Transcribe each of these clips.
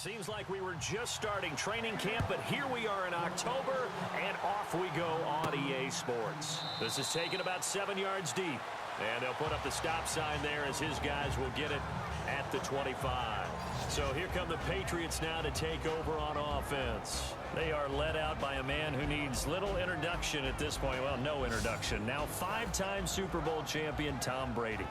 Seems like we were just starting training camp, but here we are in October, and off we go on EA Sports. This is taken about 7 yards deep, and they'll put up the stop sign there as his guys will get it at the 25. So here come the Patriots now to take over on offense. They are led out by a man who needs little introduction at this point. Well, no introduction. Now 5-time Super Bowl champion Tom Brady.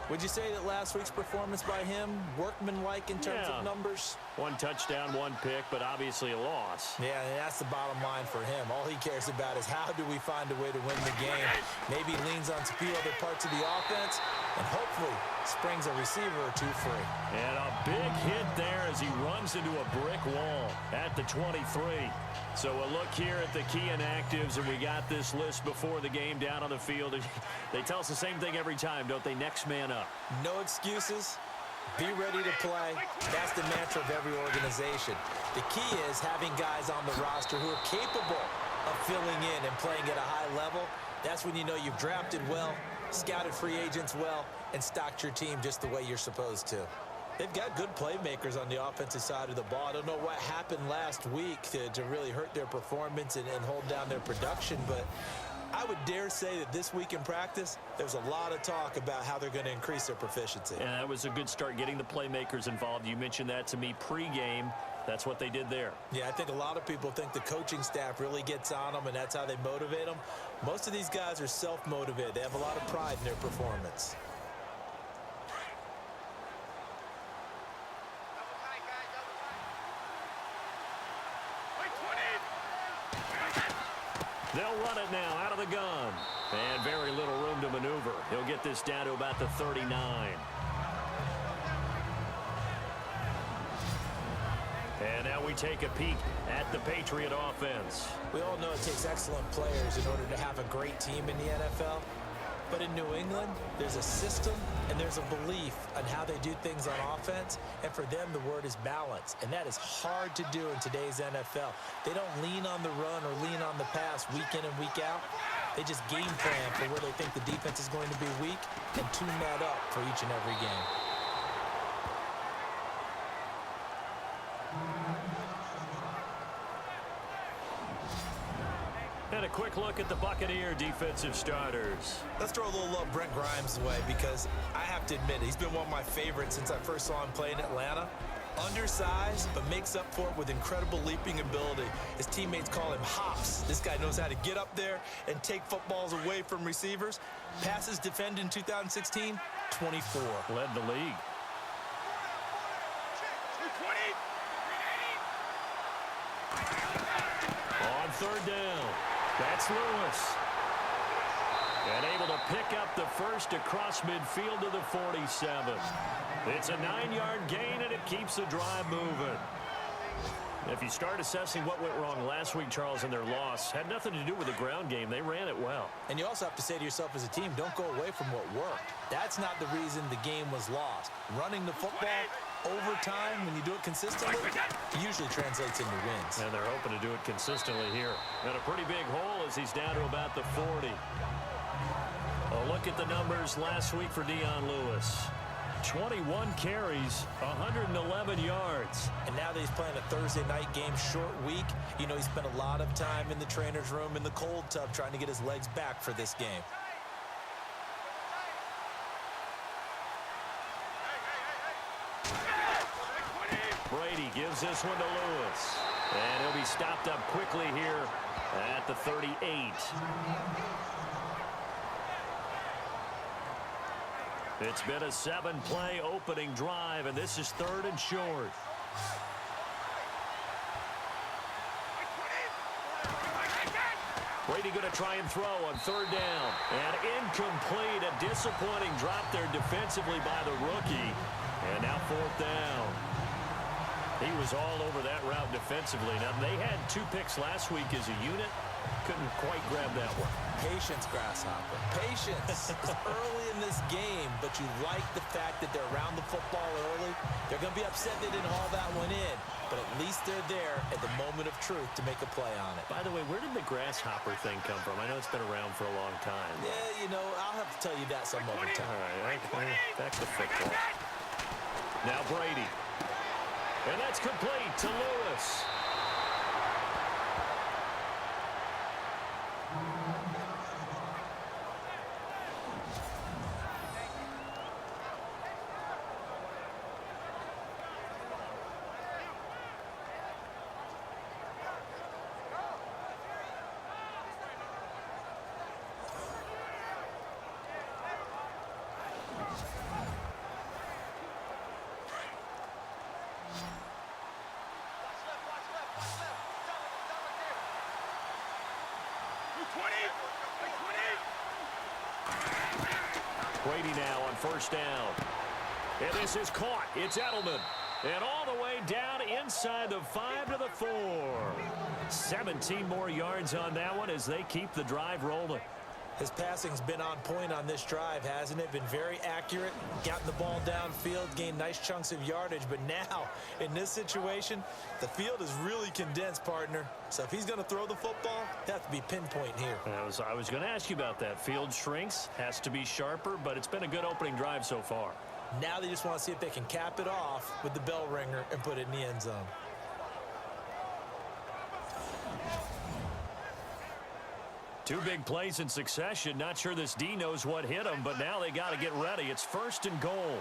Would you say that last week's performance by him, workmanlike in terms of numbers? 1 touchdown, 1 pick, but obviously a loss. Yeah, and that's the bottom line for him. All he cares about is how do we find a way to win the game. Maybe leans on a few other parts of the offense, and hopefully springs a receiver or two free. And a big hit there as he runs into a brick wall at the 23. So we'll look here at the key inactives, and we got this list before the game down on the field. They tell us the same thing every time, don't they? Next man up. No excuses. Be ready to play. That's the mantra of every organization. The key is having guys on the roster who are capable of filling in and playing at a high level. That's when you know you've drafted well, scouted free agents well, and stocked your team just the way you're supposed to. They've got good playmakers on the offensive side of the ball. I don't know what happened last week to really hurt their performance and hold down their production, but I would dare say that this week in practice, there's a lot of talk about how they're going to increase their proficiency. And that was a good start, getting the playmakers involved. You mentioned that to me pregame. That's what they did there. Yeah, I think a lot of people think the coaching staff really gets on them, and that's how they motivate them. Most of these guys are self-motivated. They have a lot of pride in their performance. They'll run it now out of the gun. And very little room to maneuver. He'll get this down to about the 39. And now we take a peek at the Patriot offense. We all know it takes excellent players in order to have a great team in the NFL. But in New England, there's a system and there's a belief on how they do things on offense. And for them, the word is balance. And that is hard to do in today's NFL. They don't lean on the run or lean on the pass week in and week out. They just game plan for where they think the defense is going to be weak and tune that up for each and every game. And a quick look at the Buccaneer defensive starters. Let's throw a little love Brent Grimes' way, because I have to admit, he's been one of my favorites since I first saw him play in Atlanta. Undersized, but makes up for it with incredible leaping ability. His teammates call him Hops. This guy knows how to get up there and take footballs away from receivers. Passes defended in 2016, 24. Led the league. On third down. That's Lewis. And able to pick up the first across midfield to the 47. It's a 9-yard gain, and it keeps the drive moving. If you start assessing what went wrong last week, Charles, in their loss, had nothing to do with the ground game. They ran it well. And you also have to say to yourself as a team, don't go away from what worked. That's not the reason the game was lost. Running the football over time, when you do it consistently, usually translates into wins. And they're hoping to do it consistently here. And a pretty big hole as he's down to about the 40. A look at the numbers last week for Dion Lewis. 21 carries, 111 yards. And now that he's playing a Thursday night game, short week, you know, he spent a lot of time in the trainer's room in the cold tub trying to get his legs back for this game. Brady gives this one to Lewis. And he'll be stopped up quickly here at the 38. It's been a 7-play opening drive, and this is 3rd and short. Brady going to try and throw on 3rd down. And incomplete. A disappointing drop there defensively by the rookie. And now 4th down. He was all over that route defensively. Now, they had 2 picks last week as a unit. Couldn't quite grab that one. Patience, Grasshopper. Patience. It's early in this game, but you like the fact that they're around the football early. They're going to be upset they didn't haul that one in, but at least they're there at the moment of truth to make a play on it. By the way, where did the Grasshopper thing come from? I know it's been around for a long time. Yeah, you know, I'll have to tell you that some other time. All right, back to football. Now Brady. And that's complete to Lewis. Brady now on first down. And this is caught. It's Edelman. And all the way down inside the 5 to the 4. 17 more yards on that one as they keep the drive rolling. His passing's been on point on this drive, hasn't it? Been very accurate, gotten the ball downfield, gained nice chunks of yardage. But now, in this situation, the field is really condensed, partner. So if he's going to throw the football, it has to be pinpoint here. I was going to ask you about that. Field shrinks, has to be sharper, but it's been a good opening drive so far. Now they just want to see if they can cap it off with the bell ringer and put it in the end zone. Two big plays in succession. Not sure this D knows what hit him, but now they got to get ready. It's first and goal.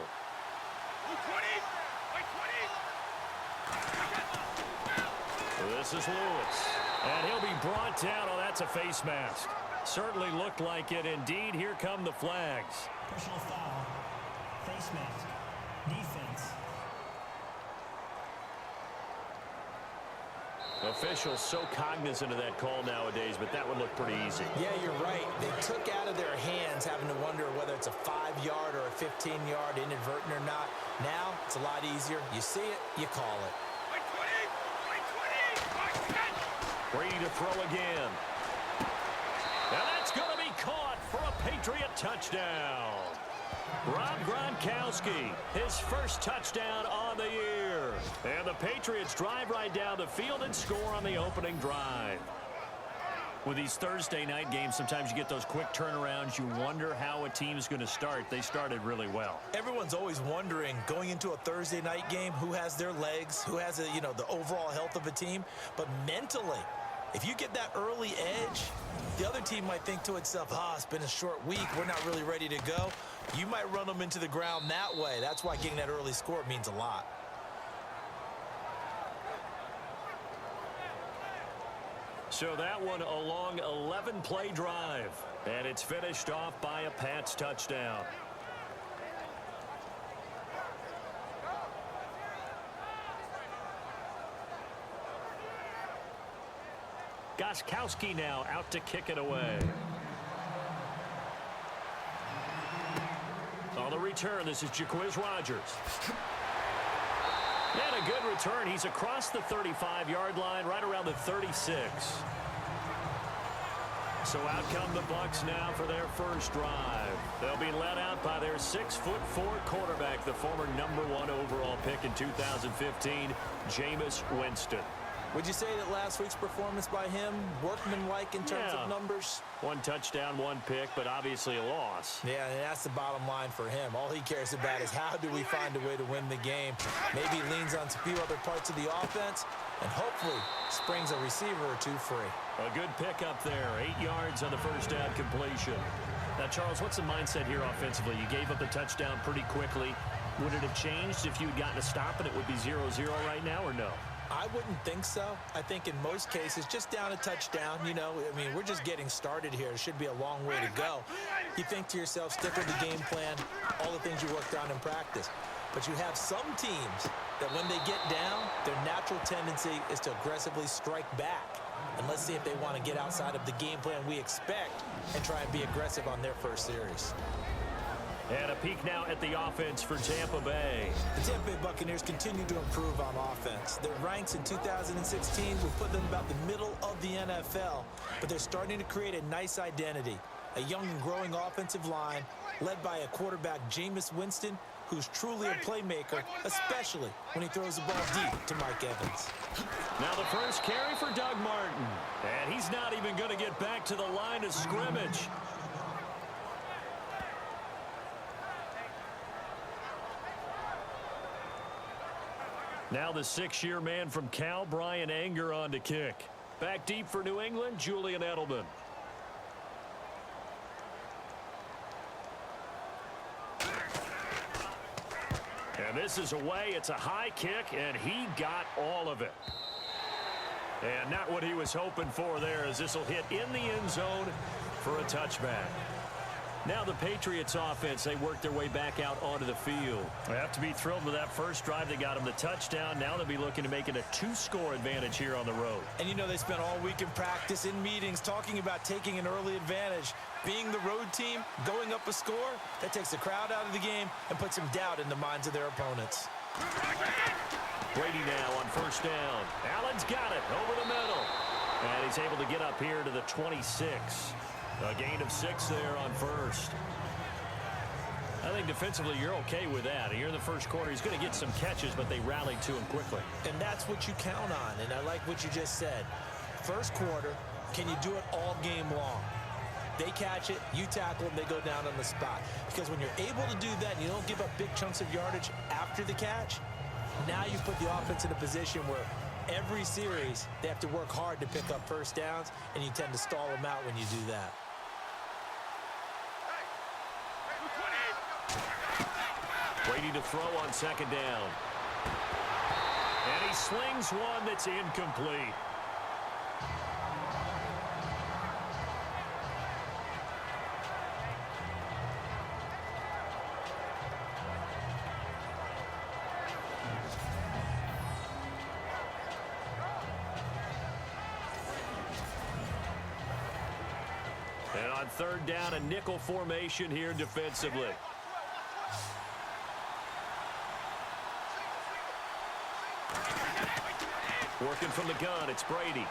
This is Lewis. And he'll be brought down. Oh, that's a face mask. Certainly looked like it. Indeed, here come the flags. Personal foul. Face mask. Defense. Officials so cognizant of that call nowadays, but that would look pretty easy. Yeah, you're right. They took out of their hands having to wonder whether it's a 5-yard or a 15-yard inadvertent or not. Now, it's a lot easier. You see it, you call it. Brady to throw again. And that's going to be caught for a Patriot touchdown. Rob Gronkowski, his first touchdown on the year. And the Patriots drive right down the field and score on the opening drive. With these Thursday night games, sometimes you get those quick turnarounds. You wonder how a team's going to start. They started really well. Everyone's always wondering, going into a Thursday night game, who has their legs, who has, the overall health of a team. But mentally, if you get that early edge, the other team might think to itself, it's been a short week. We're not really ready to go. You might run them into the ground that way. That's why getting that early score means a lot. So that one a long 11-play drive. And it's finished off by a Pats touchdown. Gronkowski now out to kick it away. On the return, this is Jaquiz Rogers. And a good return. He's across the 35-yard line, right around the 36. So out come the Bucs now for their first drive. They'll be led out by their 6'4" quarterback, the former #1 overall pick in 2015, Jameis Winston. Would you say that last week's performance by him, workmanlike in terms of numbers? 1 touchdown, 1 pick, but obviously a loss. Yeah, and that's the bottom line for him. All he cares about is how do we find a way to win the game. Maybe he leans on a few other parts of the offense and hopefully springs a receiver or two free. A good pickup there, 8 yards on the first down completion. Now, Charles, what's the mindset here offensively? You gave up the touchdown pretty quickly. Would it have changed if you had gotten a stop and it would be 0-0 right now, or no? I wouldn't think so. I think in most cases, just down a touchdown, we're just getting started here. It should be a long way to go. You think to yourself, stick with the game plan, all the things you worked on in practice. But you have some teams that when they get down, their natural tendency is to aggressively strike back. And let's see if they want to get outside of the game plan we expect and try and be aggressive on their first series. And a peek now at the offense for Tampa Bay. The Tampa Bay Buccaneers continue to improve on offense. Their ranks in 2016 would put them about the middle of the NFL, but they're starting to create a nice identity. A young and growing offensive line led by a quarterback, Jameis Winston, who's truly a playmaker, especially when he throws the ball deep to Mike Evans. Now the first carry for Doug Martin. And he's not even going to get back to the line of scrimmage. Now the 6-year man from Cal, Brian Anger, on to kick. Back deep for New England, Julian Edelman. And this is away. It's a high kick, and he got all of it. And not what he was hoping for there, as this will hit in the end zone for a touchback. Now the Patriots offense, they work their way back out onto the field. They have to be thrilled with that first drive. They got them the touchdown. Now they'll be looking to make it a 2-score advantage here on the road. And you know they spent all week in practice, in meetings, talking about taking an early advantage. Being the road team, going up a score, that takes the crowd out of the game and puts some doubt in the minds of their opponents. Brady now on first down. Allen's got it over the middle. And he's able to get up here to the 26. A gain of 6 there on first. I think defensively you're okay with that. Here in the first quarter, he's going to get some catches, but they rallied to him quickly. And that's what you count on, and I like what you just said. First quarter, can you do it all game long? They catch it, you tackle them, they go down on the spot. Because when you're able to do that and you don't give up big chunks of yardage after the catch, now you put the offense in a position where every series they have to work hard to pick up first downs, and you tend to stall them out when you do that. Brady to throw on second down. And he slings one that's incomplete. And on third down, a nickel formation here defensively. Working from the gun, it's Brady.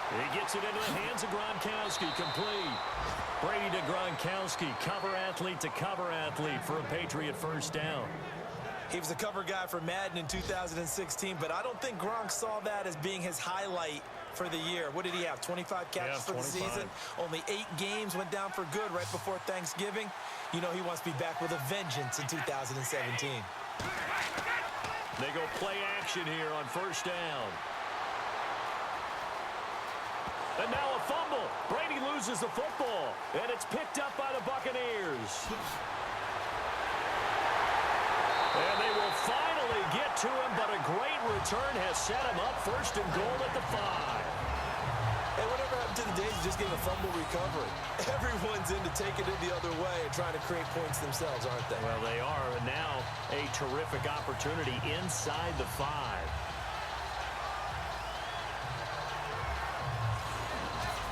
He gets it into the hands of Gronkowski, complete. Brady to Gronkowski, cover athlete to cover athlete for a Patriot first down. He was the cover guy for Madden in 2016, but I don't think Gronk saw that as being his highlight for the year. What did he have, 25 catches for the season? Only 8 games, went down for good right before Thanksgiving. You know he wants to be back with a vengeance in 2017. They go play action here on first down. And now a fumble. Brady loses the football, and it's picked up by the Buccaneers. And they will finally get to him, but a great return has set him up first and goal at the 5. Hey, whatever happened to the days of just getting a fumble recovery? Everyone's into taking it the other way and trying to create points themselves, aren't they? Well, they are. And now a terrific opportunity inside the 5.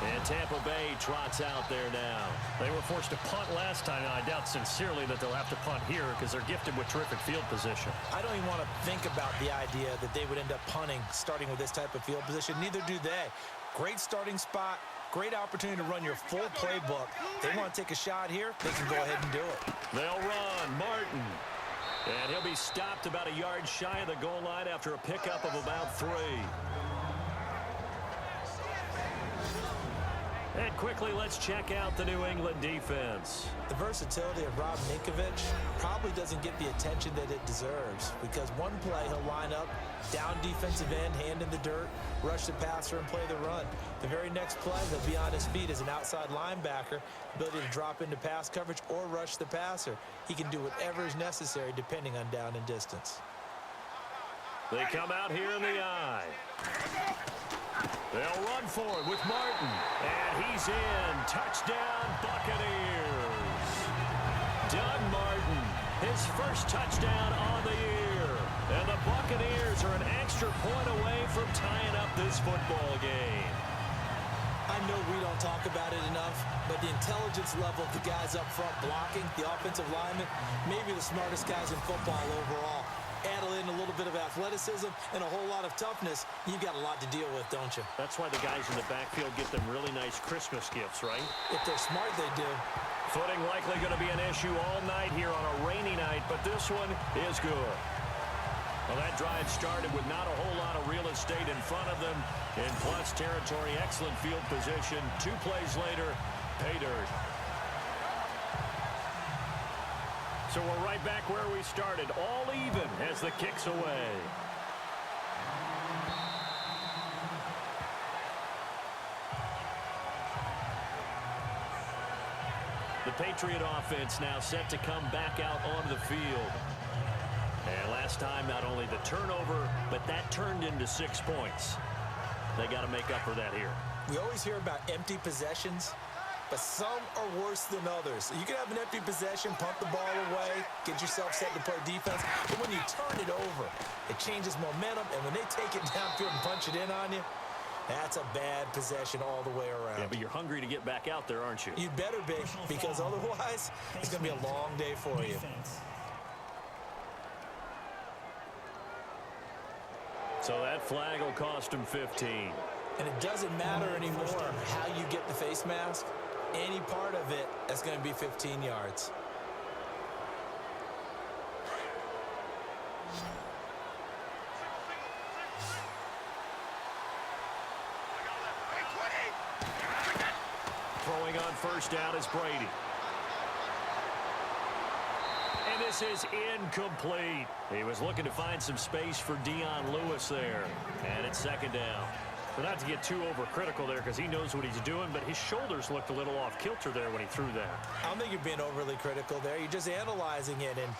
And Tampa Bay trots out there now. They were forced to punt last time, and I doubt sincerely that they'll have to punt here because they're gifted with terrific field position. I don't even want to think about the idea that they would end up punting starting with this type of field position. Neither do they. Great starting spot, great opportunity to run your full playbook. They want to take a shot here, they can go ahead and do it. They'll run. Martin. And he'll be stopped about a yard shy of the goal line after a pickup of about 3. And quickly, let's check out the New England defense. The versatility of Rob Ninkovich probably doesn't get the attention that it deserves, because one play he'll line up, down defensive end, hand in the dirt, rush the passer, and play the run. The very next play, he'll be on his feet as an outside linebacker, ability to drop into pass coverage or rush the passer. He can do whatever is necessary depending on down and distance. They come out here in the eye. They'll run for it with Martin. And he's in. Touchdown, Buccaneers. Doug Martin, his first touchdown on the year. And the Buccaneers are an extra point away from tying up this football game. I know we don't talk about it enough, but the intelligence level of the guys up front blocking, the offensive linemen, maybe the smartest guys in football overall. Add in a little bit of athleticism and a whole lot of toughness, you've got a lot to deal with, don't you? That's why the guys in the backfield get them really nice Christmas gifts, right? If they're smart, they do. Footing likely going to be an issue all night here on a rainy night, but this one is good. Well, that drive started with not a whole lot of real estate in front of them. In plus territory, excellent field position. 2 plays later, pay dirt. So we're right back where we started, all even as the kick's away. The Patriot offense now set to come back out onto the field. And last time, not only the turnover, but that turned into 6 points. They got to make up for that here. We always hear about empty possessions, but some are worse than others. You can have an empty possession, pump the ball away, get yourself set to play defense, but when you turn it over, it changes momentum, and when they take it downfield and punch it in on you, that's a bad possession all the way around. Yeah, but you're hungry to get back out there, aren't you? You'd better be, because otherwise, it's going to be a long day for you. So that flag will cost him 15. And it doesn't matter anymore how you get the face mask. Any part of it, that's going to be 15 yards. Throwing on first down is Brady. And this is incomplete. He was looking to find some space for Dion Lewis there. And it's second down. But not to get too overcritical there because he knows what he's doing, but his shoulders looked a little off kilter there when he threw that. I don't think you're being overly critical there. You're just analyzing it, and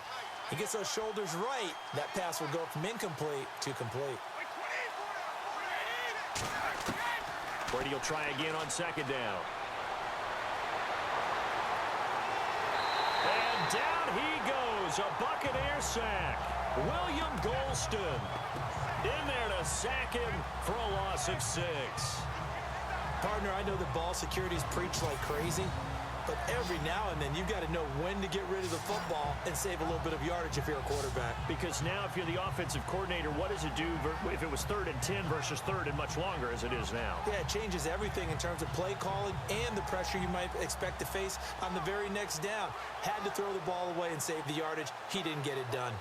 he gets those shoulders right. That pass will go from incomplete to complete. Brady will try again on second down. And down he goes, a Buccaneer sack. William Golston in there to sack him for a loss of 6. Partner, I know that ball security's preached like crazy, but every now and then you've got to know when to get rid of the football and save a little bit of yardage if you're a quarterback. Because now if you're the offensive coordinator, what does it do if it was 3rd and 10 versus 3rd and much longer as it is now? Yeah, it changes everything in terms of play calling and the pressure you might expect to face on the very next down. Had to throw the ball away and save the yardage. He didn't get it done.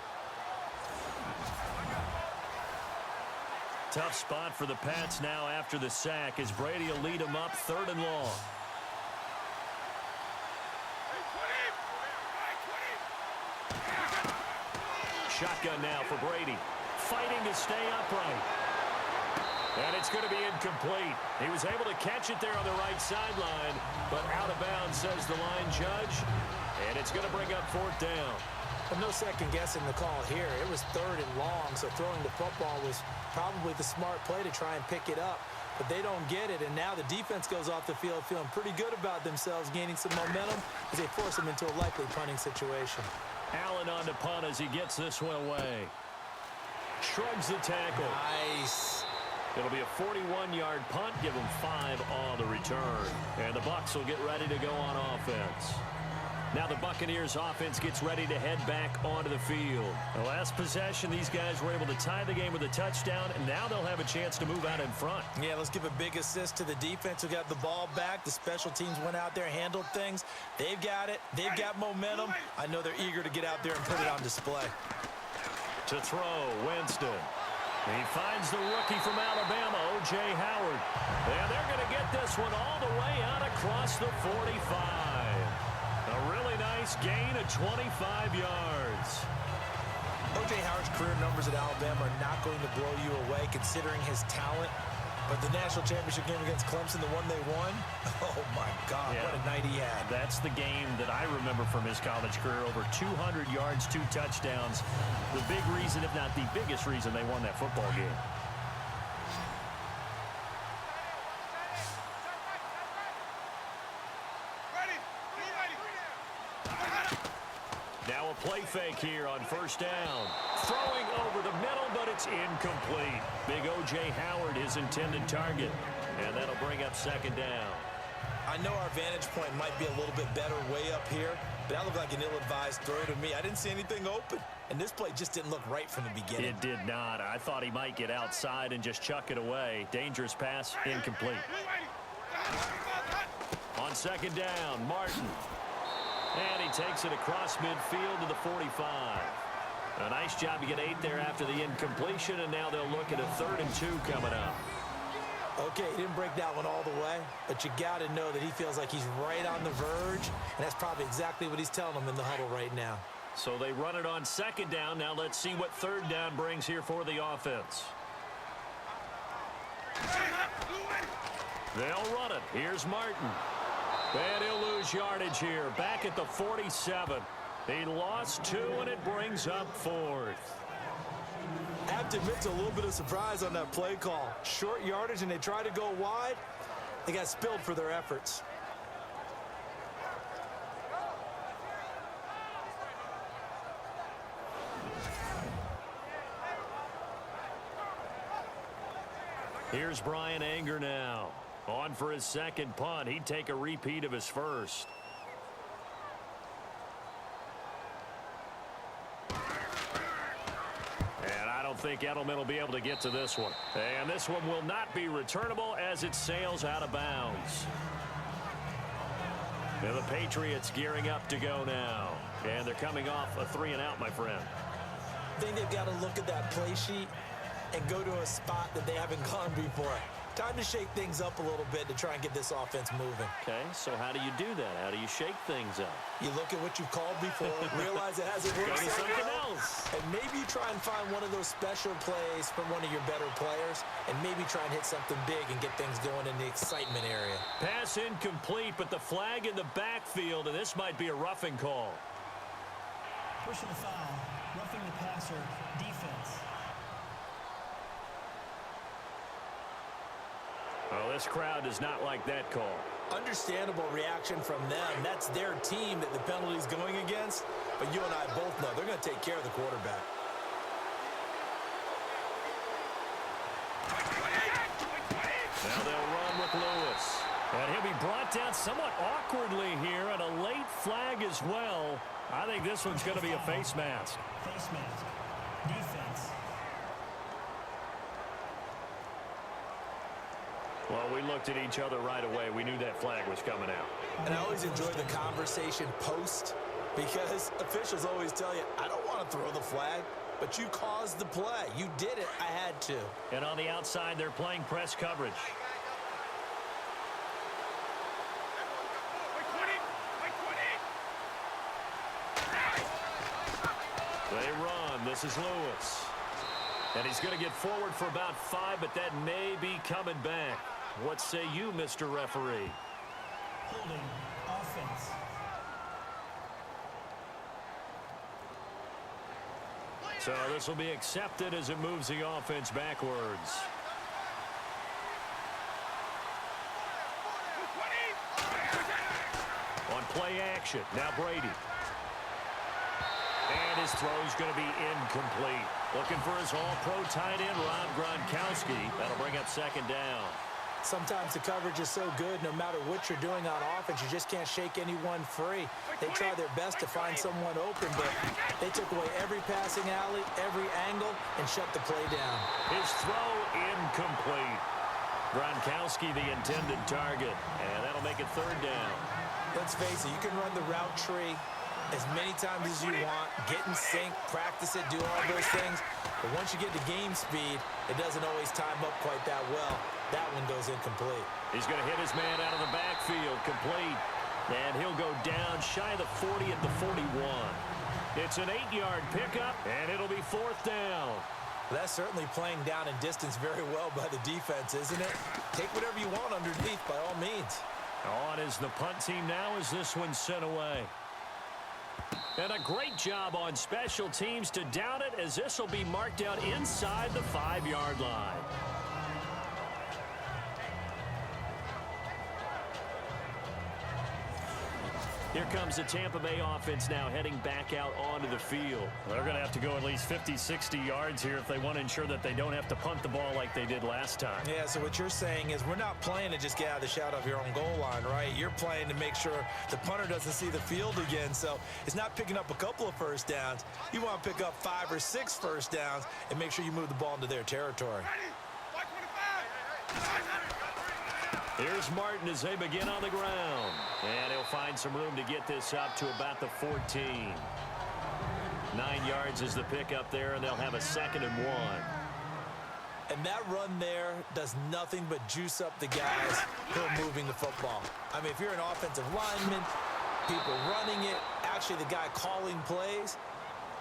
Tough spot for the Pats now after the sack as Brady will lead them up 3rd and long. Shotgun now for Brady. Fighting to stay upright. And it's going to be incomplete. He was able to catch it there on the right sideline, but out of bounds, says the line judge. And it's going to bring up 4th down. Well, no second guessing the call here. It was 3rd and long, so throwing the football was probably the smart play to try and pick it up. But they don't get it, and now the defense goes off the field feeling pretty good about themselves, gaining some momentum as they force them into a likely punting situation. Allen on to punt as he gets this one away. Shrugs the tackle. Nice. It'll be a 41-yard punt, give them 5 on the return. And the Bucs will get ready to go on offense. Now the Buccaneers offense gets ready to head back onto the field. The last possession, these guys were able to tie the game with a touchdown, and now they'll have a chance to move out in front. Yeah, let's give a big assist to the defense who got the ball back. The special teams went out there, handled things. They've got it. They've got momentum. I know they're eager to get out there and put it on display. To throw, Winston. He finds the rookie from Alabama, O.J. Howard. And they're going to get this one all the way out across the 45. A really nice gain of 25 yards. O.J. Howard's career numbers at Alabama are not going to blow you away considering his talent. But the national championship game against Clemson, the one they won, oh, my God, yeah. What a night he had. That's the game that I remember from his college career. Over 200 yards, 2 touchdowns. The big reason, if not the biggest reason, they won that football game. Now a play fake here on first down. Throwing over the middle, but it's incomplete. Big O.J. Howard, his intended target. And that'll bring up second down. I know our vantage point might be a little bit better way up here, but that looked like an ill-advised throw to me. I didn't see anything open, and this play just didn't look right from the beginning. It did not. I thought he might get outside and just chuck it away. Dangerous pass, incomplete. On second down, Martin. And he takes it across midfield to the 45. A nice job to get 8 there after the incompletion, and now they'll look at a 3rd and 2 coming up. Okay, he didn't break that one all the way, but you got to know that he feels like he's right on the verge, and that's probably exactly what he's telling them in the huddle right now. So they run it on second down. Now let's see what 3rd down brings here for the offense. They'll run it. Here's Martin. And he'll lose yardage here. Back at the 47. He lost 2, and it brings up 4th. I have to admit to a little bit of surprise on that play call. Short yardage, and they try to go wide. They got spilled for their efforts. Here's Brian Anger now. On for his second punt. He'd take a repeat of his first. And I don't think Edelman will be able to get to this one. And this one will not be returnable as it sails out of bounds. And the Patriots gearing up to go now. And they're coming off a 3-and-out, my friend. I think they've got to look at that play sheet and go to a spot that they haven't gone before. Time to shake things up a little bit to try and get this offense moving. Okay, so how do you do that? How do you shake things up? You look at what you've called before, realize it hasn't worked. Go to something else. And maybe you try and find one of those special plays from one of your better players, and maybe try and hit something big and get things going in the excitement area. Pass incomplete, but the flag in the backfield, and this might be a roughing call. Personal foul, roughing the passer, defense. Well, this crowd does not like that call. Understandable reaction from them. That's their team that the penalty's going against. But you and I both know they're going to take care of the quarterback. Now they'll run with Lewis. And he'll be brought down somewhat awkwardly here, and a late flag as well. I think this one's going to be a face mask. Face mask. Defense. Well, we looked at each other right away. We knew that flag was coming out. And I always enjoy the conversation post, because officials always tell you, I don't want to throw the flag, but you caused the play. You did it. I had to. And on the outside, they're playing press coverage. They run. This is Lewis. And he's going to get forward for about 5, but that may be coming back. What say you, Mr. Referee? Holding. Offense. So this will be accepted as it moves the offense backwards. On play action, now Brady. And his throw's going to be incomplete. Looking for his all-pro tight end, Rob Gronkowski. That'll bring up second down. Sometimes the coverage is so good, no matter what you're doing on offense, you just can't shake anyone free. They try their best to find someone open, but they took away every passing alley, every angle, and shut the play down. His throw incomplete. Gronkowski the intended target, and that'll make it third down. Let's face it, you can run the route tree as many times as you want, get in sync, practice it, do all those things. But once you get to game speed, it doesn't always time up quite that well. That one goes incomplete. He's going to hit his man out of the backfield, complete. And he'll go down shy of the 40 at the 41. It's an 8-yard pickup, and it'll be fourth down. That's certainly playing down in distance very well by the defense, isn't it? Take whatever you want underneath by all means. On is the punt team now as this one's sent away. And a great job on special teams to down it, as this will be marked out inside the 5-yard line. Here comes the Tampa Bay offense now heading back out onto the field. They're going to have to go at least 50, 60 yards here if they want to ensure that they don't have to punt the ball like they did last time. Yeah, so what you're saying is we're not playing to just get out of the shadow of your own goal line, right? You're playing to make sure the punter doesn't see the field again. So it's not picking up a couple of first downs. You want to pick up 5 or 6 first downs and make sure you move the ball into their territory. Here's Martin as they begin on the ground. And he'll find some room to get this up to about the 14. 9 yards is the pickup there, and they'll have a 2nd and 1. And that run there does nothing but juice up the guys who are moving the football. I mean, if you're an offensive lineman, people running it, actually the guy calling plays,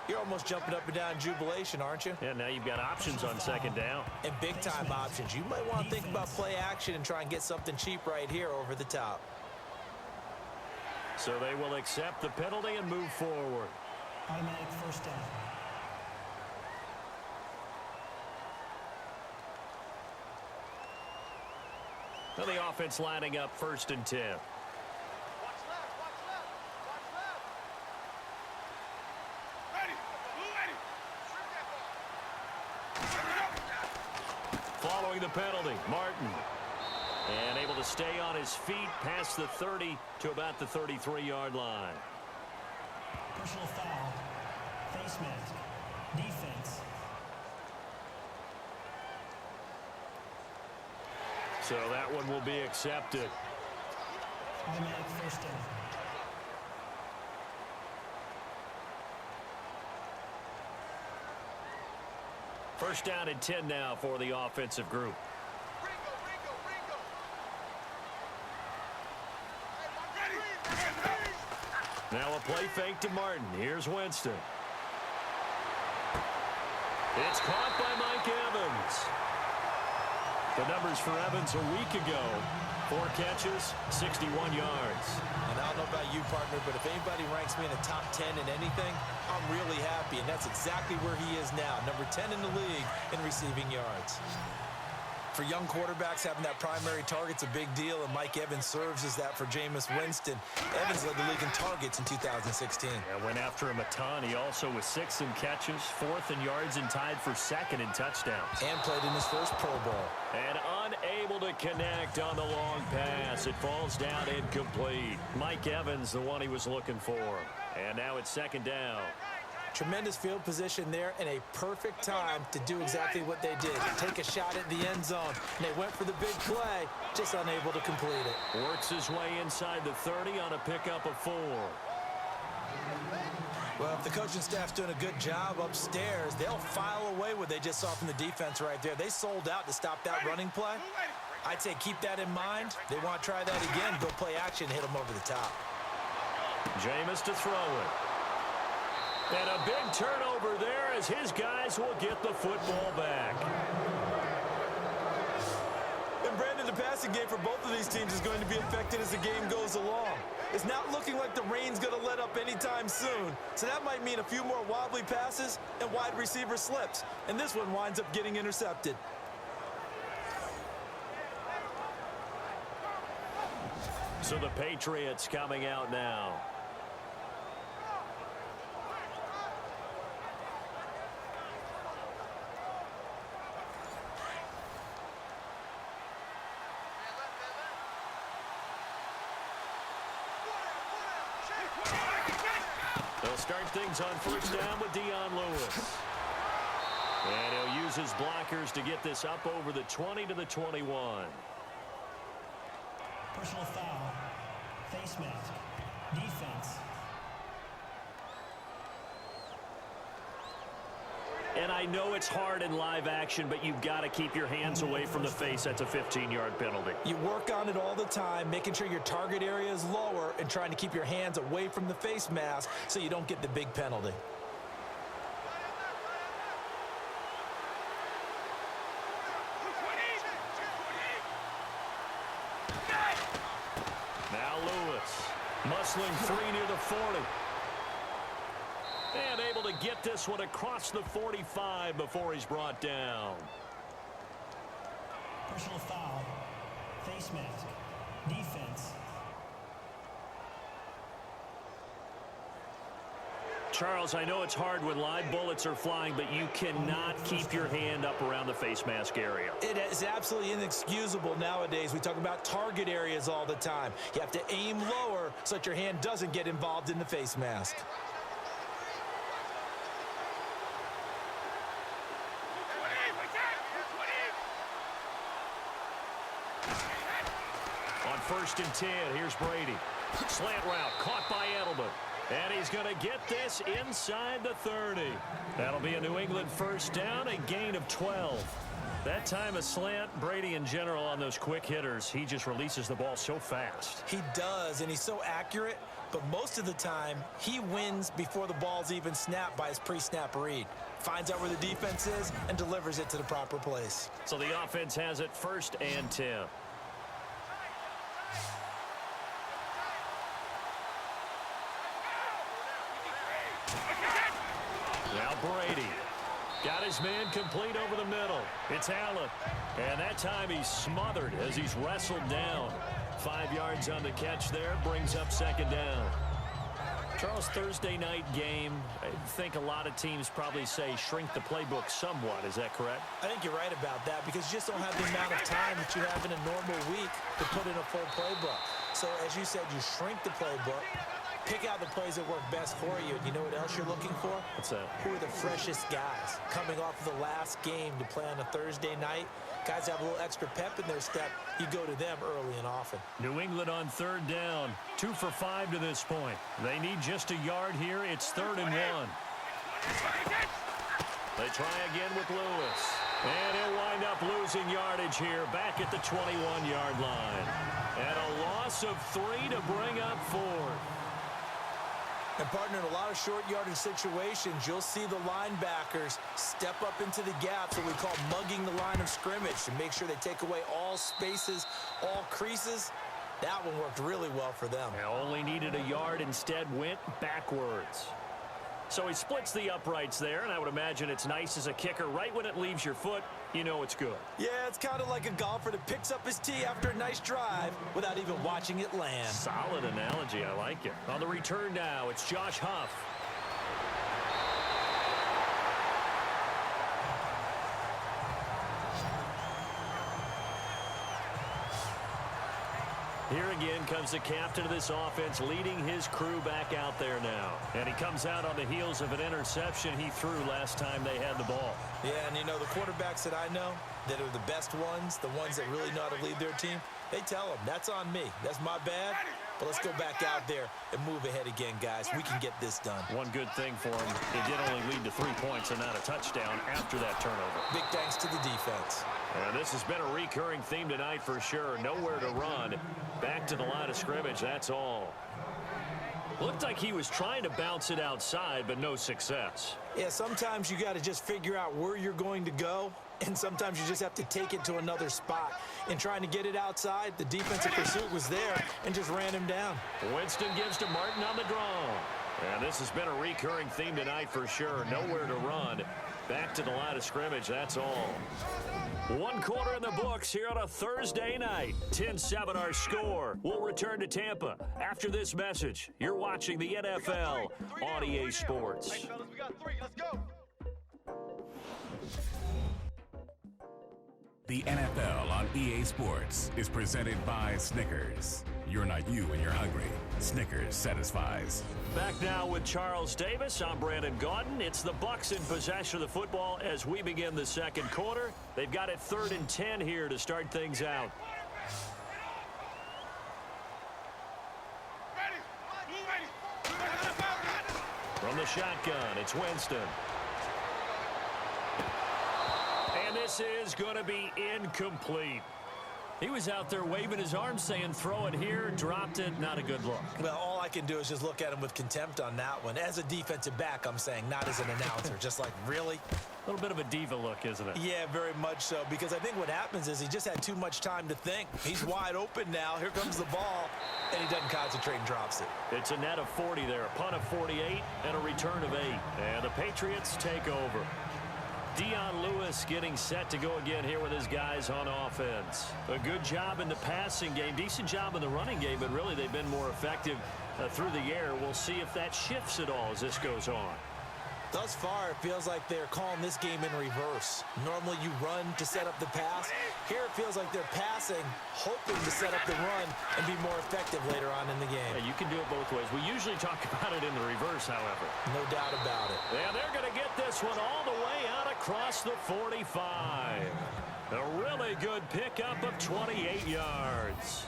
You're almost jumping up and down in jubilation, aren't you? Yeah, now you've got options on second down. And big-time options. You might want to think about play action and try and get something cheap right here over the top. So they will accept the penalty and move forward. Automatic first down. Now the offense lining up 1st and 10. Following the penalty, Martin. And able to stay on his feet past the 30 to about the 33-yard line. Personal foul. Face mask. Defense. So that one will be accepted. Automatic first down. First down and 10 now for the offensive group. Now a play fake to Martin. Here's Winston. It's caught by Mike Evans. The numbers for Evans a week ago. 4 catches, 61 yards. And I don't know about you, partner, but if anybody ranks me in the top 10 in anything, I'm really happy. And that's exactly where he is now. Number 10 in the league in receiving yards. For young quarterbacks, having that primary target's a big deal, and Mike Evans serves as that for Jameis Winston. Evans led the league in targets in 2016. Yeah, went after him a ton. He also was 6th in catches, 4th in yards, and tied for 2nd in touchdowns. And played in his first Pro Bowl. And unable to connect on the long pass. It falls down incomplete. Mike Evans, the one he was looking for. And now it's 2nd down. Tremendous field position there and a perfect time to do exactly what they did. Take a shot at the end zone. And they went for the big play, just unable to complete it. Works his way inside the 30 on a pickup of 4. Well, if the coaching staff's doing a good job upstairs, they'll file away what they just saw from the defense right there. They sold out to stop that running play. I'd say keep that in mind. They want to try that again, go play action, hit them over the top. Jameis to throw it. And a big turnover there as his guys will get the football back. And Brandon, the passing game for both of these teams is going to be affected as the game goes along. It's not looking like the rain's going to let up anytime soon. So that might mean a few more wobbly passes and wide receiver slips. And this one winds up getting intercepted. So the Patriots coming out now. They'll start things on 1st down with Dion Lewis. And he'll use his blockers to get this up over the 20 to the 21. Personal foul. Face mask. Defense. And I know it's hard in live action, but you've got to keep your hands away from the face. That's a 15-yard penalty. You work on it all the time, making sure your target area is lower and trying to keep your hands away from the face mask so you don't get the big penalty. Now Lewis, muscling 3 near the 40. And able to get this one across the 45 before he's brought down. Personal foul. Face mask. Defense. Charles, I know it's hard when live bullets are flying, but you cannot keep your hand up around the face mask area. It is absolutely inexcusable nowadays. We talk about target areas all the time. You have to aim lower so that your hand doesn't get involved in the face mask. On 1st and 10, here's Brady. Slant route caught by Edelman. And he's going to get this inside the 30. That'll be a New England 1st down, a gain of 12. That time a slant, Brady in general on those quick hitters, he just releases the ball so fast. He does, and he's so accurate. but most of the time, he wins before the ball's even snapped by his pre-snap read. Finds out where the defense is and delivers it to the proper place. So the offense has it 1st and 10. Now Brady. Got his man complete over the middle. It's Allen. And that time he's smothered as he's wrestled down. 5 yards on the catch there. Brings up 2nd down. Charles, Thursday night game, I think a lot of teams probably say shrink the playbook somewhat. Is that correct? I think you're right about that because you just don't have the amount of time that you have in a normal week to put in a full playbook. So, as you said, you shrink the playbook, pick out the plays that work best for you. And you know what else you're looking for? What's that? Who are the freshest guys coming off of the last game to play on a Thursday night? Guys have a little extra pep in their step. You go to them early and often. New England on 3rd down. 2 for 5 to this point. They need just a yard here. It's 3rd and 1. They try again with Lewis. And he'll wind up losing yardage here back at the 21-yard line. And a loss of 3 to bring up 4th. And, partner, in a lot of short yardage situations, you'll see the linebackers step up into the gaps, what we call mugging the line of scrimmage, to make sure they take away all spaces, all creases. That one worked really well for them. They only needed a yard, instead went backwards. So he splits the uprights there, and I would imagine it's nice as a kicker. Right when it leaves your foot, you know it's good. Yeah, it's kind of like a golfer that picks up his tee after a nice drive without even watching it land. Solid analogy. I like it. On the return now, it's Josh Huff. Here again comes the captain of this offense, leading his crew back out there now. And he comes out on the heels of an interception he threw last time they had the ball. Yeah, and you know, the quarterbacks that I know that are the best ones, the ones that really know how to lead their team, they tell them, that's on me. That's my bad. But let's go back out there and move ahead again, guys. We can get this done. One good thing for him, it did only lead to 3 points and not a touchdown after that turnover. Big thanks to the defense. And this has been a recurring theme tonight for sure. Nowhere to run. Back to the line of scrimmage, that's all. Looked like he was trying to bounce it outside, but no success. Yeah, sometimes you got to just figure out where you're going to go, and sometimes you just have to take it to another spot. In trying to get it outside, the defensive pursuit was there and just ran him down. Winston gives to Martin on the draw. And this has been a recurring theme tonight for sure. Nowhere to run. Back to the line of scrimmage, that's all. 1 quarter in the books here on a Thursday night. 10-7 our score. We'll return to Tampa after this message. You're watching the NFL on EA Sports. Hey, fellas, we got 3. Let's go. The NFL on EA Sports is presented by Snickers. You're not you when you're hungry. Snickers satisfies. Back now with Charles Davis. I'm Brandon Gaudin. It's the Bucs in possession of the football as we begin the 2nd quarter. They've got it 3rd and 10 here to start things out. From the shotgun, it's Winston. And this is going to be incomplete. He was out there waving his arms saying, throw it here, dropped it, not a good look. Well, all I can do is just look at him with contempt on that one. As a defensive back, I'm saying, not as an announcer. Just like, really? A little bit of a diva look, isn't it? Yeah, very much so, because I think what happens is he just had too much time to think. He's wide open now. Here comes the ball, and he doesn't concentrate and drops it. It's a net of 40 there, a punt of 48, and a return of 8. And the Patriots take over. Dion Lewis getting set to go again here with his guys on offense. A good job in the passing game, decent job in the running game, but really they've been more effective through the air. We'll see if that shifts at all as this goes on. Thus far, it feels like they're calling this game in reverse. Normally you run to set up the pass. Here it feels like they're passing, hoping to set up the run and be more effective later on in the game. Yeah, you can do it both ways. We usually talk about it in the reverse, however. No doubt about it. And they're going to get this one all the way out across the 45. A really good pickup of 28 yards.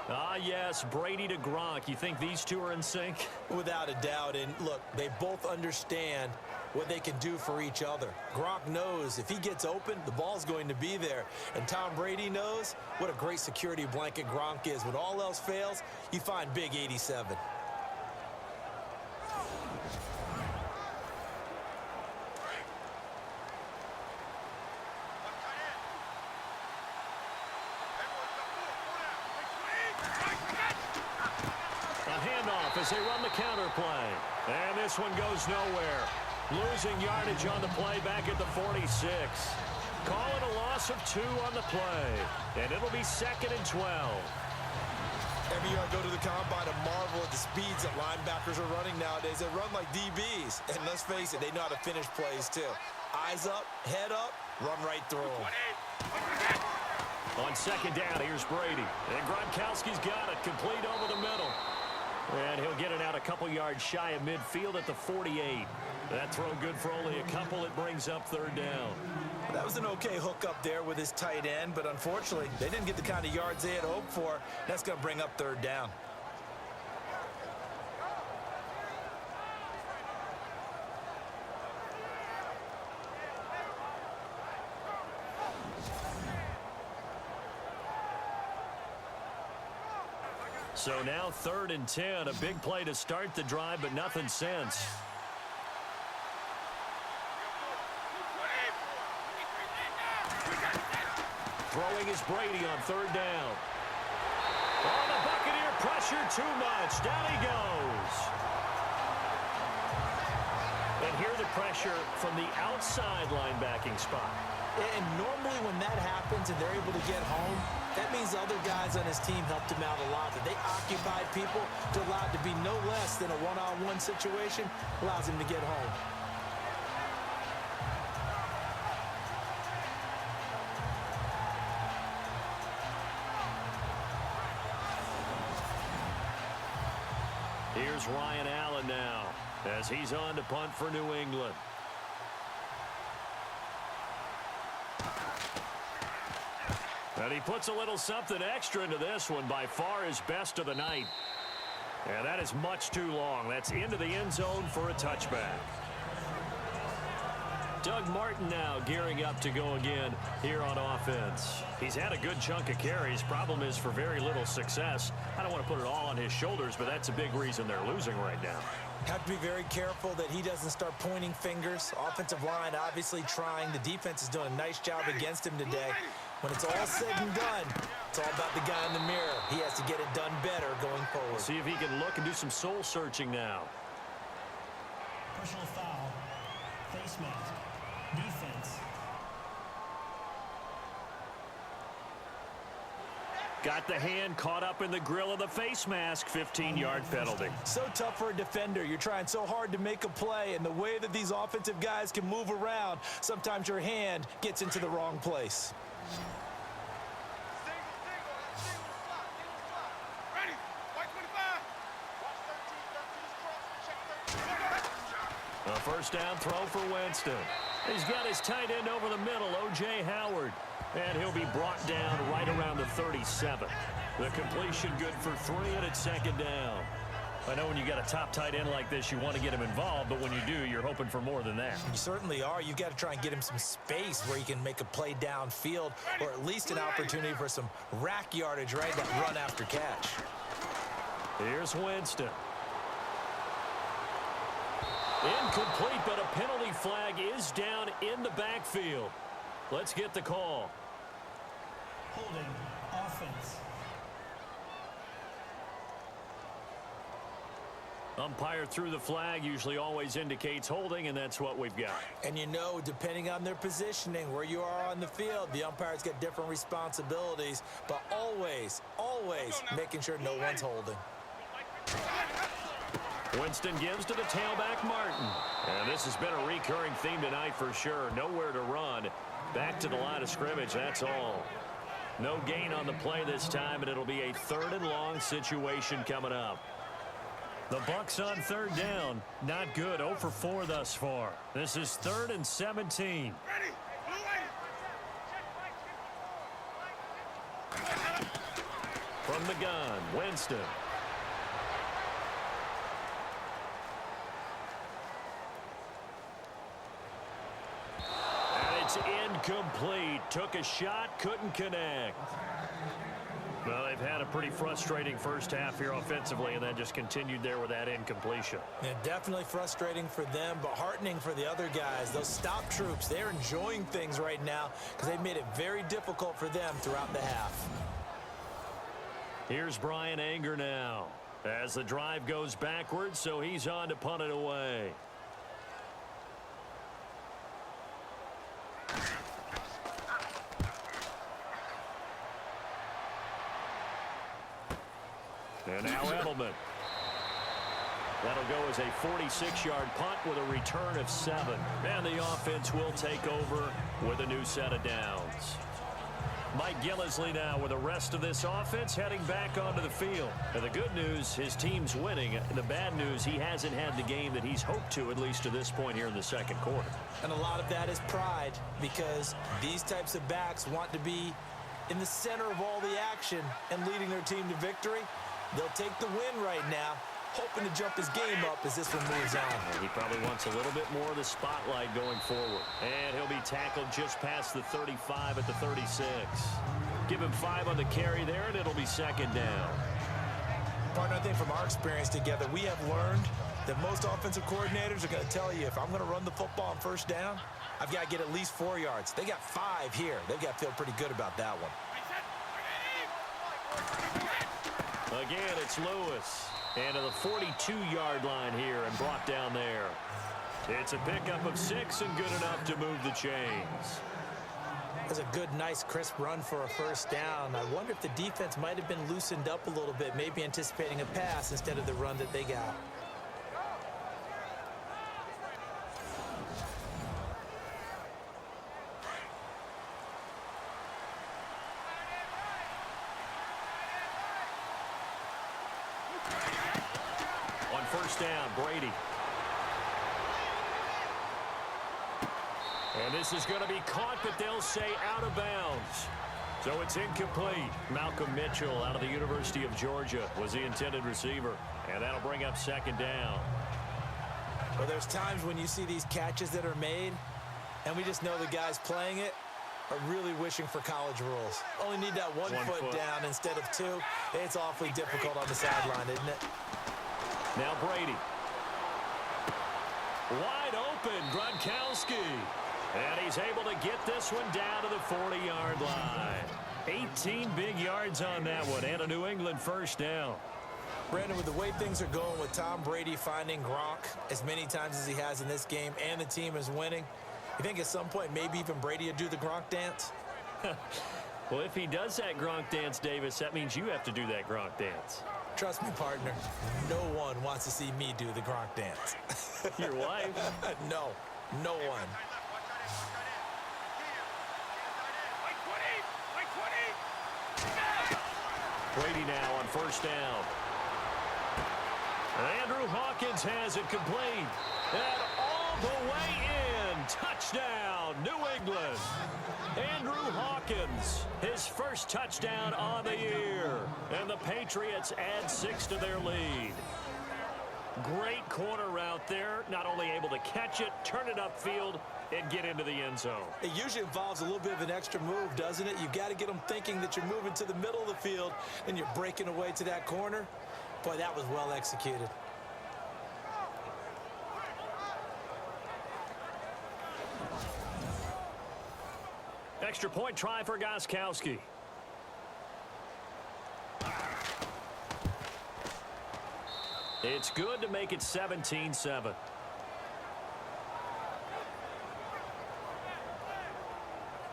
Ah, yes, Brady to Gronk. You think these two are in sync? Without a doubt. And look, they both understand what they can do for each other. Gronk knows if he gets open, the ball's going to be there. And Tom Brady knows what a great security blanket Gronk is. When all else fails, you find big 87. as they run the counter play. And this one goes nowhere. Losing yardage on the play back at the 46. Call it a loss of 2 on the play. And it'll be 2nd and 12. Every year I go to the combine and marvel at the speeds that linebackers are running nowadays. They run like DBs. And let's face it, they know how to finish plays too. Eyes up, head up, run right through them. On 2nd down, here's Brady. And Gronkowski's got it, complete over the middle. And he'll get it out a couple yards shy of midfield at the 48. That throw good for only a couple. It brings up 3rd down. That was an okay hook up there with his tight end, but unfortunately, they didn't get the kind of yards they had hoped for. That's going to bring up 3rd down. So now 3rd and 10. A big play to start the drive, but nothing since. Throwing is Brady on 3rd down. Oh, the Buccaneer pressure too much. Down he goes. And here the pressure from the outside linebacking spot. And normally when that happens and they're able to get home, that means other guys on his team helped him out a lot. That they occupied people to allow it to be no less than a one-on-one situation, allows him to get home. Here's Ryan Allen now as he's on to punt for New England. And he puts a little something extra into this one, by far his best of the night. And that is much too long. That's into the end zone for a touchback. Doug Martin now gearing up to go again here on offense. He's had a good chunk of carries. Problem is for very little success. I don't want to put it all on his shoulders, but that's a big reason they're losing right now. Have to be very careful that he doesn't start pointing fingers. Offensive line obviously trying. The defense is doing a nice job against him today. When it's all said and done, it's all about the guy in the mirror. He has to get it done better going forward. See if he can look and do some soul searching now. Personal foul. Face mask. Defense. Got the hand caught up in the grill of the face mask. 15-yard penalty. So tough for a defender. You're trying so hard to make a play, and the way that these offensive guys can move around, sometimes your hand gets into the wrong place. A first down throw for Winston. He's got his tight end over the middle, O.J. Howard. And he'll be brought down right around the 37. The completion good for 3, and it's 2nd down. I know when you got a top tight end like this, you want to get him involved, but when you do, you're hoping for more than that. You certainly are. You've got to try and get him some space where he can make a play downfield, or at least an opportunity for some rack yardage, right? That run after catch. Here's Winston. Incomplete, but a penalty flag is down in the backfield. Let's get the call. Holding. Offense. Umpire threw the flag, usually always indicates holding, and that's what we've got. And you know, depending on their positioning, where you are on the field, the umpires get different responsibilities, but always making sure no one's holding. Winston gives to the tailback, Martin. And this has been a recurring theme tonight for sure. Nowhere to run. Back to the line of scrimmage, that's all. No gain on the play this time, and it'll be a 3rd and long situation coming up. The Bucs on 3rd down. Not good. 0 for 4 thus far. This is 3rd and 17. From the gun, Winston. Incomplete. Took a shot, couldn't connect. Well, they've had a pretty frustrating first half here offensively, and then just continued there with that incompletion. Yeah, definitely frustrating for them, but heartening for the other guys. Those stop troops, they're enjoying things right now because they've made it very difficult for them throughout the half. Here's Brian Anger now. As the drive goes backwards, so he's on to punt it away. And now Edelman. That'll go as a 46-yard punt with a return of 7. And the offense will take over with a new set of downs. Mike Gillislee now with the rest of this offense heading back onto the field. And the good news, his team's winning. The bad news, he hasn't had the game that he's hoped to, at least to this point here in the second quarter. And a lot of that is pride, because these types of backs want to be in the center of all the action and leading their team to victory. They'll take the win right now, hoping to jump his game up as this one moves on. He probably wants a little bit more of the spotlight going forward. And he'll be tackled just past the 35 at the 36. Give him 5 on the carry there, and it'll be second down. Partner, I think from our experience together, we have learned that most offensive coordinators are going to tell you, if I'm going to run the football on first down, I've got to get at least 4 yards. They got 5 here. They've got to feel pretty good about that one. Again, it's Lewis. And to the 42-yard line here and brought down there. It's a pickup of 6 and good enough to move the chains. That's a good, nice, crisp run for a first down. I wonder if the defense might have been loosened up a little bit, maybe anticipating a pass instead of the run that they got. First down, Brady. And this is going to be caught, but they'll say out of bounds. So it's incomplete. Malcolm Mitchell out of the University of Georgia was the intended receiver. And that'll bring up second down. Well, there's times when you see these catches that are made, and we just know the guys playing it are really wishing for college rules. Only need that one foot down instead of 2. It's awfully difficult on the sideline, isn't it? Now Brady. Wide open, Gronkowski. And he's able to get this one down to the 40-yard line. 18 big yards on that one, and a New England first down. Brandon, with the way things are going with Tom Brady finding Gronk as many times as he has in this game, and the team is winning, you think at some point maybe even Brady will do the Gronk dance? Well, if he does that Gronk dance, Davis, that means you have to do that Gronk dance. Trust me, partner, no one wants to see me do the Gronk dance. Your wife? No, no one. Brady now on first down. Andrew Hawkins has it complete. And all the way in. Touchdown, New England. Andrew Hawkins, his first touchdown on the year. And the Patriots add 6 to their lead. Great corner route there. Not only able to catch it, turn it upfield, and get into the end zone. It usually involves a little bit of an extra move, doesn't it? You've got to get them thinking that you're moving to the middle of the field and you're breaking away to that corner. Boy, that was well executed. Extra point try for Gronkowski. It's good to make it 17-7.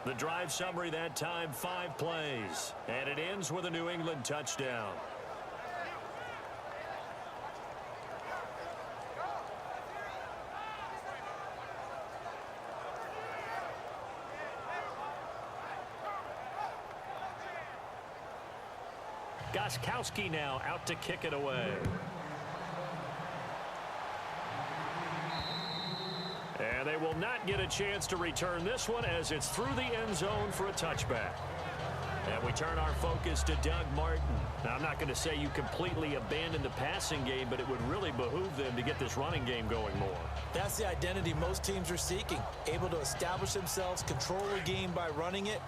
The drive summary that time, 5 plays. And it ends with a New England touchdown. Gronkowski now out to kick it away. And they will not get a chance to return this one as it's through the end zone for a touchback. And we turn our focus to Doug Martin. Now, I'm not going to say you completely abandon the passing game, but it would really behoove them to get this running game going more. That's the identity most teams are seeking. Able to establish themselves, control the game by running it.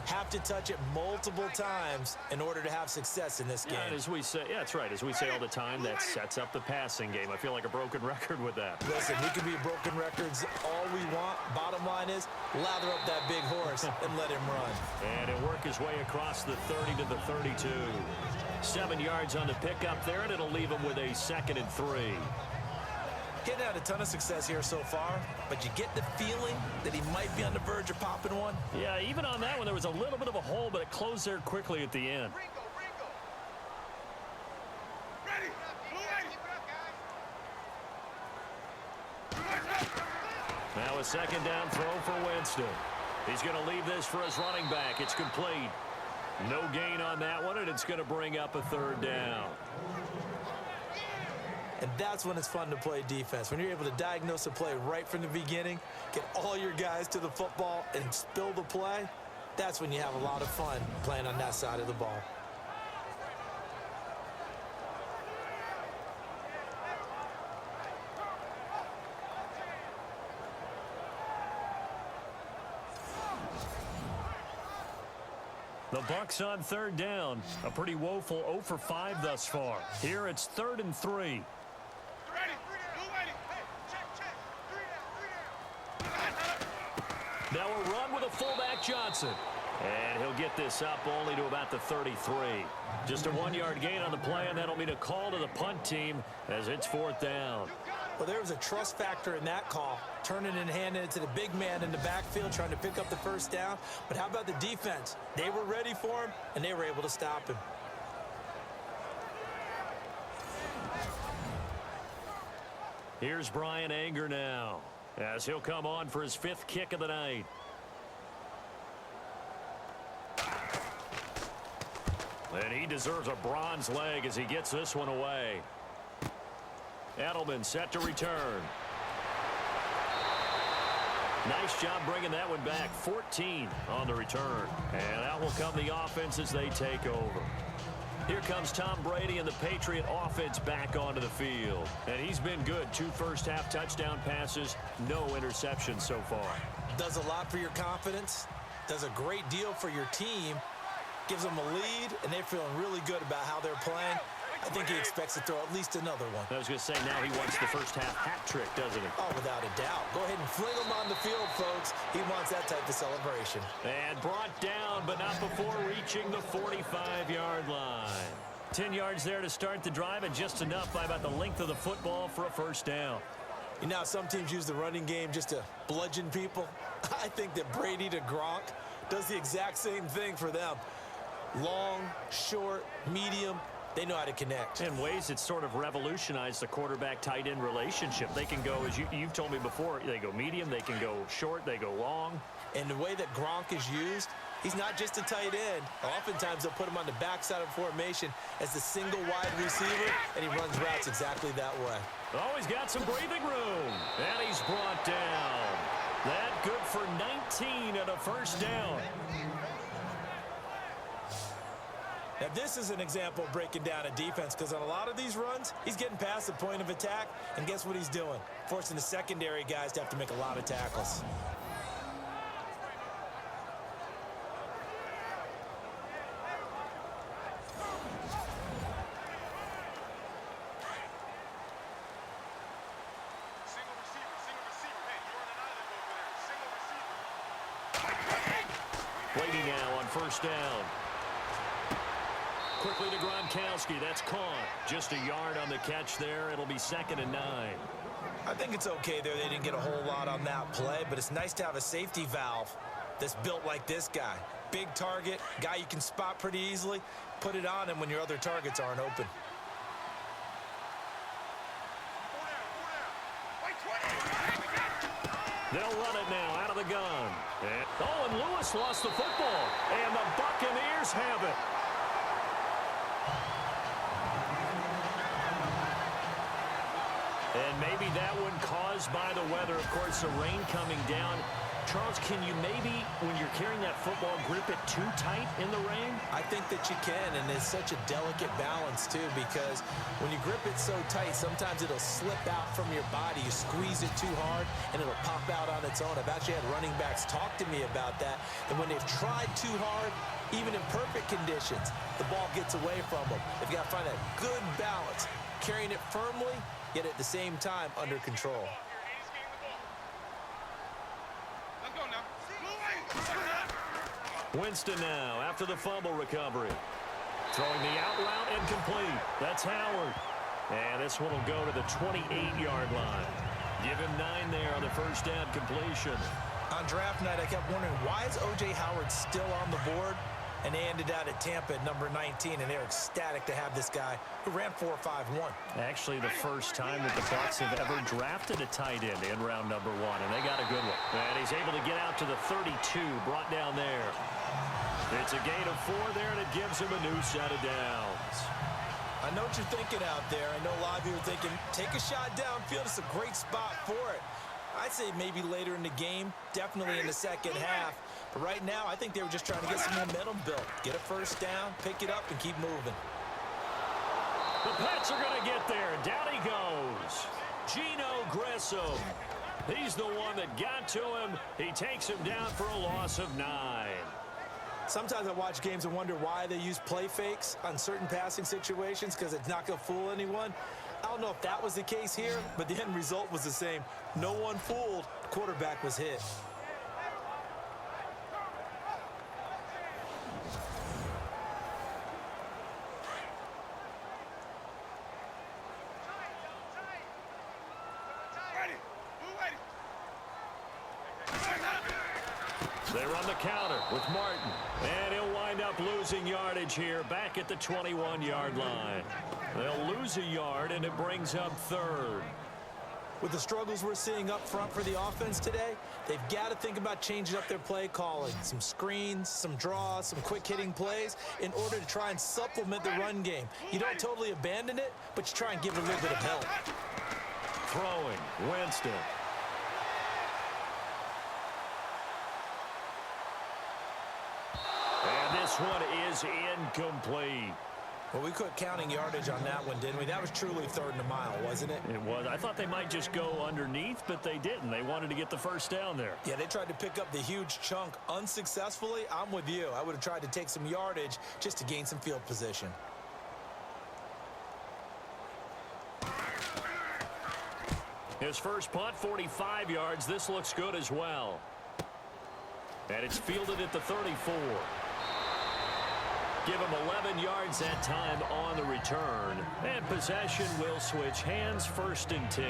have to touch it multiple times in order to have success in this game. And as we say, yeah, that's right. As we say all the time, that sets up the passing game. I feel like a broken record with that. Listen, we can be broken records all we want. Bottom line is, lather up that big horse and let him run. And he'll work his way across the 30 to the 32. 7 yards on the pickup there, and it'll leave him with a 2nd and 3. Getting had a ton of success here so far, but you get the feeling that he might be on the verge of popping one. Yeah, even on that one, there was a little bit of a hole, but it closed there quickly at the end. Now a 2nd down throw for Winston. He's going to leave this for his running back. It's complete. No gain on that one, and it's going to bring up a 3rd down. And that's when it's fun to play defense. When you're able to diagnose a play right from the beginning, get all your guys to the football, and spill the play, that's when you have a lot of fun playing on that side of the ball. The Bucs on 3rd down. A pretty woeful 0 for 5 thus far. Here it's 3rd and 3. Now a run with a fullback Johnson. And he'll get this up only to about the 33. Just a 1-yard gain on the play, and that'll mean a call to the punt team as it's 4th down. Well, there was a trust factor in that call, turning and handing it to the big man in the backfield, trying to pick up the 1st down. But how about the defense? They were ready for him, and they were able to stop him. Here's Brian Anger now, as he'll come on for his 5th kick of the night. And he deserves a bronze leg as he gets this one away. Edelman set to return. Nice job bringing that one back. 14 on the return. And out will come the offense as they take over. Here comes Tom Brady and the Patriot offense back onto the field. And he's been good. 2 first-half touchdown passes, no interceptions so far. Does a lot for your confidence. Does a great deal for your team. Gives them a lead, and they're feeling really good about how they're playing. I think he expects to throw at least another one. I was going to say, now he wants the first-half hat trick, doesn't he? Oh, without a doubt. Go ahead and fling him on the field, folks. He wants that type of celebration. And brought down, but not before reaching the 45-yard line. 10 yards there to start the drive, and just enough by about the length of the football for a 1st down. You know, some teams use the running game just to bludgeon people. I think that Brady to Gronk does the exact same thing for them. Long, short, medium, they know how to connect. In ways that sort of revolutionized the quarterback-tight end relationship. They can go, as you've told me before, they go medium, they can go short, they go long. And the way that Gronk is used, he's not just a tight end. Oftentimes they'll put him on the backside of formation as the single wide receiver, and he runs routes exactly that way. Oh, he's got some breathing room. And he's brought down. That good for 19 and a 1st down. Now, this is an example of breaking down a defense, because on a lot of these runs, he's getting past the point of attack, and guess what he's doing? Forcing the secondary guys to have to make a lot of tackles. Waiting now on 1st down. Quickly to Gronkowski. That's caught. Just a yard on the catch there. It'll be 2nd and 9. I think it's okay there. They didn't get a whole lot on that play, but it's nice to have a safety valve that's built like this guy. Big target, guy you can spot pretty easily. Put it on him when your other targets aren't open. They'll run it now out of the gun. And Lewis lost the football. And the Buccaneers have it. And maybe that one caused by the weather. Of course, the rain coming down. Charles, can you maybe, when you're carrying that football, grip it too tight in the rain? I think that you can, and it's such a delicate balance, too, because when you grip it so tight, sometimes it'll slip out from your body. You squeeze it too hard, and it'll pop out on its own. I've actually had running backs talk to me about that, and when they've tried too hard, even in perfect conditions, the ball gets away from them. They've got to find that good balance, carrying it firmly, yet at the same time under control. Winston now after the fumble recovery. Throwing the out route and complete. That's Howard. And this one will go to the 28-yard line. Give him 9 there on the first down completion. On draft night, I kept wondering, why is O.J. Howard still on the board? And they ended out at Tampa at number 19, and they're ecstatic to have this guy who ran 4.51. Actually, the first time that the Bucs have ever drafted a tight end in round number 1, and they got a good one. And he's able to get out to the 32, brought down there. It's a gain of 4 there, and it gives him a new set of downs. I know what you're thinking out there. I know a lot of you are thinking, take a shot downfield. It's a great spot for it. I'd say maybe later in the game, definitely in the second half. But right now, I think they were just trying to get some momentum built. Get a first down, pick it up, and keep moving. The Pats are going to get there. Down he goes. Gino Grissom. He's the one that got to him. He takes him down for a loss of 9. Sometimes I watch games and wonder why they use play fakes on certain passing situations, because it's not going to fool anyone. I don't know if that was the case here, but the end result was the same. No one fooled. Quarterback was hit. They run the counter with Martin. And he'll wind up losing yardage here back at the 21-yard line. They'll lose a yard, and it brings up 3rd. With the struggles we're seeing up front for the offense today, they've got to think about changing up their play calling. Some screens, some draws, some quick-hitting plays in order to try and supplement the run game. You don't totally abandon it, but you try and give it a little bit of help. Throwing, Winston. And this one is incomplete. Well, we quit counting yardage on that one, didn't we? That was truly 3rd and a mile, wasn't it? It was. I thought they might just go underneath, but they didn't. They wanted to get the first down there. Yeah, they tried to pick up the huge chunk unsuccessfully. I'm with you. I would have tried to take some yardage just to gain some field position. His first punt, 45 yards. This looks good as well. And it's fielded at the 34. Give him 11 yards that time on the return. And possession will switch hands, 1st and 10.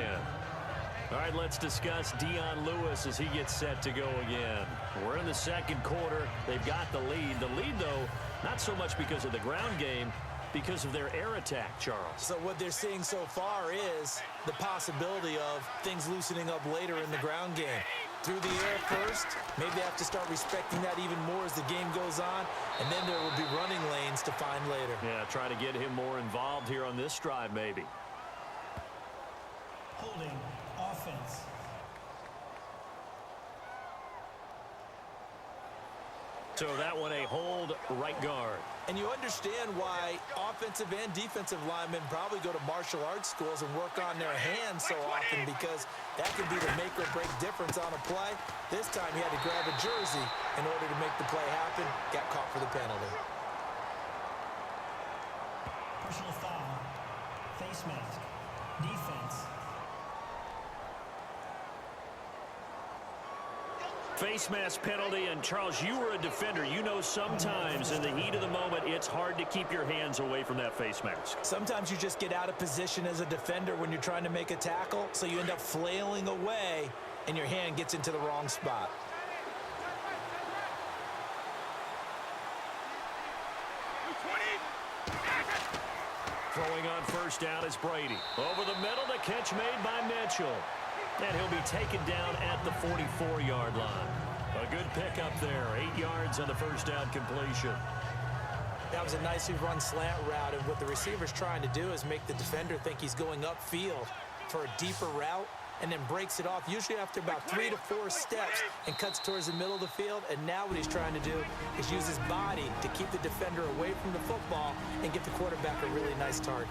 All right, let's discuss Dion Lewis as he gets set to go again. We're in the second quarter. They've got the lead. The lead, though, not so much because of the ground game, because of their air attack, Charles. So what they're seeing so far is the possibility of things loosening up later in the ground game. Through the air first, maybe they have to start respecting that even more as the game goes on, and then there will be running lanes to find later. Yeah, try to get him more involved here on this drive, maybe. Holding offense. So that one a hold, right guard. And you understand why offensive and defensive linemen probably go to martial arts schools and work on their hands so often, because that can be the make or break difference on a play. This time he had to grab a jersey in order to make the play happen. Got caught for the penalty. Personal foul. Face mask. Defense. Face mask penalty, and Charles, you were a defender. You know sometimes in the heat of the moment, it's hard to keep your hands away from that face mask. Sometimes you just get out of position as a defender when you're trying to make a tackle, so you end up flailing away, and your hand gets into the wrong spot. Throwing on first down is Brady. Over the middle, the catch made by Mitchell. And he'll be taken down at the 44-yard line. A good pickup there. 8 yards on the first down completion. That was a nicely run slant route, and what the receiver's trying to do is make the defender think he's going upfield for a deeper route, and then breaks it off, usually after about 3 to 4 steps, and cuts towards the middle of the field. And now what he's trying to do is use his body to keep the defender away from the football and get the quarterback a really nice target.